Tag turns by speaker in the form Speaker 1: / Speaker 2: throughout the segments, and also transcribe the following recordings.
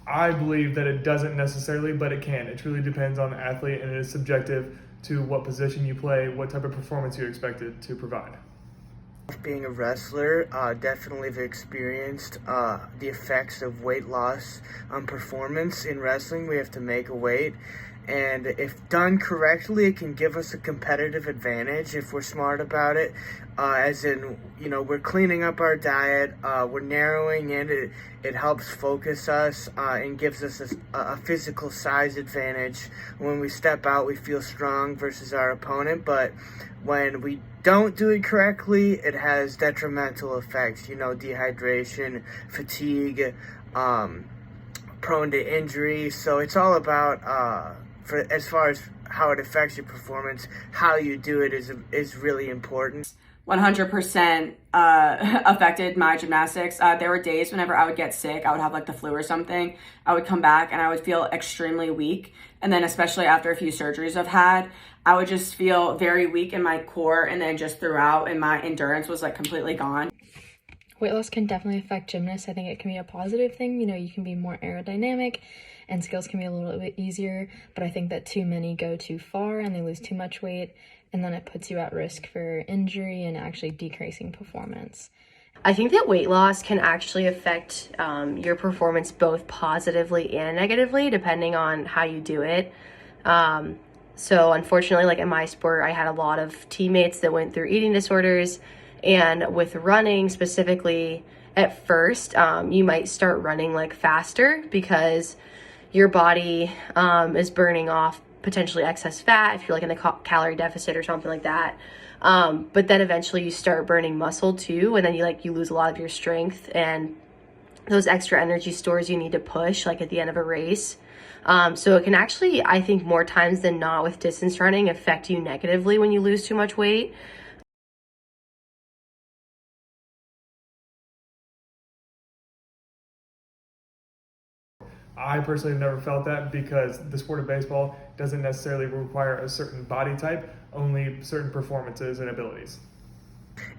Speaker 1: I believe that it doesn't necessarily, but it can. It truly depends on the athlete, and it is subjective to what position you play, what type of performance you expected to provide.
Speaker 2: Being a wrestler, definitely have experienced the effects of weight loss on performance. In wrestling, we have to make a weight, and if done correctly, it can give us a competitive advantage if we're smart about it. As in, we're cleaning up our diet, we're narrowing in. It helps focus us and gives us a physical size advantage. When we step out, we feel strong versus our opponent, but when we don't do it correctly, it has detrimental effects, dehydration, fatigue, prone to injury. So it's all about, as far as how it affects your performance, how you do it is really important.
Speaker 3: 100% affected my gymnastics. There were days whenever I would get sick, I would have like the flu or something. I would come back and I would feel extremely weak. And then especially after a few surgeries I've had, I would just feel very weak in my core and then just throughout, and my endurance was like completely gone.
Speaker 4: Weight loss can definitely affect gymnasts. I think it can be a positive thing. You can be more aerodynamic and skills can be a little bit easier, but I think that too many go too far and they lose too much weight, and then it puts you at risk for injury and actually decreasing performance.
Speaker 5: I think that weight loss can actually affect your performance both positively and negatively, depending on how you do it. So unfortunately, like in my sport, I had a lot of teammates that went through eating disorders, and with running specifically, at first, you might start running like faster because your body is burning off potentially excess fat if you're like in a calorie deficit or something like that. But then eventually you start burning muscle too, and then you lose a lot of your strength and those extra energy stores you need to push like at the end of a race. So it can actually, I think more times than not with distance running, affect you negatively when you lose too much weight.
Speaker 1: I personally have never felt that because the sport of baseball doesn't necessarily require a certain body type, only certain performances and abilities.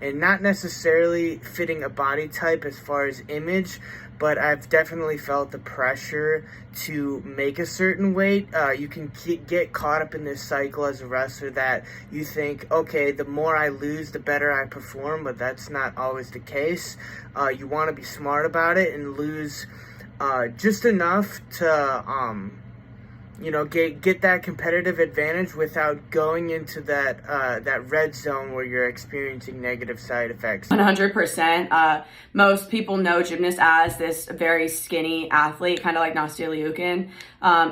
Speaker 2: And not necessarily fitting a body type as far as image, but I've definitely felt the pressure to make a certain weight. You can get caught up in this cycle as a wrestler that you think, okay, the more I lose, the better I perform, but that's not always the case. You want to be smart about it and lose just enough to get that competitive advantage without going into that red zone where you're experiencing negative side effects.
Speaker 3: 100%. Most people know gymnasts as this very skinny athlete, kind of like Nastia Liukin.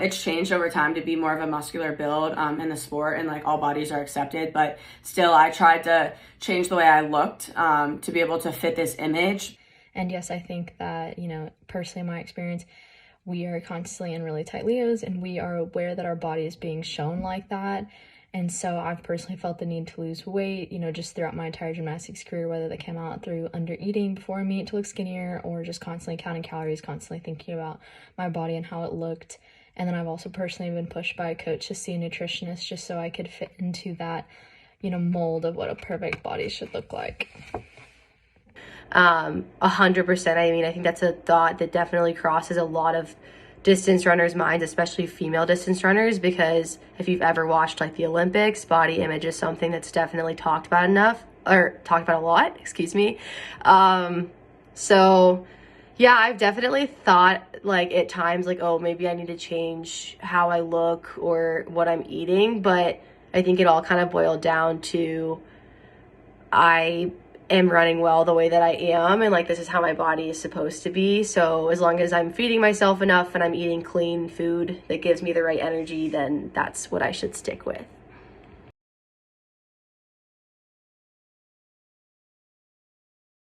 Speaker 3: It's changed over time to be more of a muscular build in the sport, and like all bodies are accepted, but still I tried to change the way I looked to be able to fit this image.
Speaker 4: And yes, I think that, personally in my experience, we are constantly in really tight Leos, and we are aware that our body is being shown like that. And so I've personally felt the need to lose weight, just throughout my entire gymnastics career, whether that came out through under eating before I meet to look skinnier, or just constantly counting calories, constantly thinking about my body and how it looked. And then I've also personally been pushed by a coach to see a nutritionist just so I could fit into that, mold of what a perfect body should look like.
Speaker 5: 100%. I think that's a thought that definitely crosses a lot of distance runners' minds, especially female distance runners, because if you've ever watched like the Olympics, body image is something that's definitely talked about a lot, excuse me. So yeah, I've definitely thought like at times like, oh, maybe I need to change how I look or what I'm eating, but I think it all kind of boiled down to I am running well the way that I am, and like this is how my body is supposed to be. So as long as I'm feeding myself enough and I'm eating clean food that gives me the right energy, then that's what I should stick with.